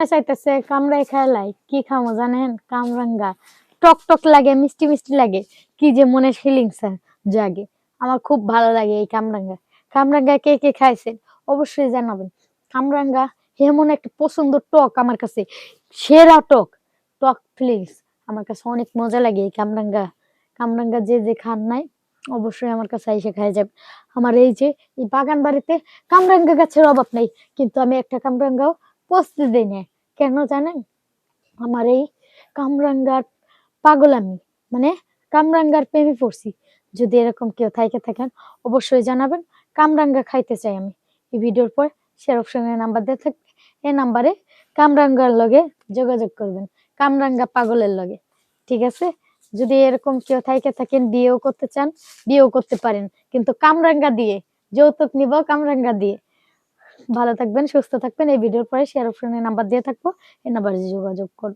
চাইতেছে কামড়াই খেলাই কি খামো জানেন? কামরাঙ্গা টক টক লাগে, মিষ্টি মিষ্টি লাগে, কি যে মনে ফিলিংস জাগে। আমার খুব ভালো লাগে এই কামরাঙ্গা। কামরাঙ্গা কে কে খাইছেন অবশ্যই জানাবেন। কামরাঙ্গা এমন একটা পছন্দ টক আমার কাছে, সেরা টক। টক ফিলিংস আমার কাছে অনেক মজা লাগে এই কামরাঙ্গা। কামরাঙ্গা যে যে খান নাই অবশ্যই আমার কাছে এসে খাই যাবে। আমার এই যে এই বাগান বাড়িতে কামরাঙ্গা গাছের অভাব নেই, কিন্তু আমি একটা কামরাঙ্গাও পচতে দেই না। কেন জানেন? আমার এই কামরাঙ্গার পাগল আমি, মানে কামরাঙ্গার প্রেমে পড়ছি। যদি এরকম কেউ থাইকে থাকেন অবশ্যই জানাবেন। কামরাঙ্গা খাইতে চাই আমি। এই ভিডিওর পর শেয়ার অপশনে নাম্বার দেওয়া থাকবে, এই নাম্বারে কামরাঙ্গার লগে যোগাযোগ করবেন, কামরাঙ্গা পাগলের লগে। ঠিক আছে? যদি এরকম কেউ থাইকে থাকেন, বিয়েও করতে চান, বিয়েও করতে পারেন, কিন্তু কামরাঙ্গা দিয়ে যৌতুক নিব, কামরাঙ্গা দিয়ে। ভালো থাকবেন, সুস্থ থাকবেন। এই ভিডিওর পরে শেয়ার অপশনে নাম্বার দিয়ে থাকবো, এই নাম্বারে যোগাযোগ করুন।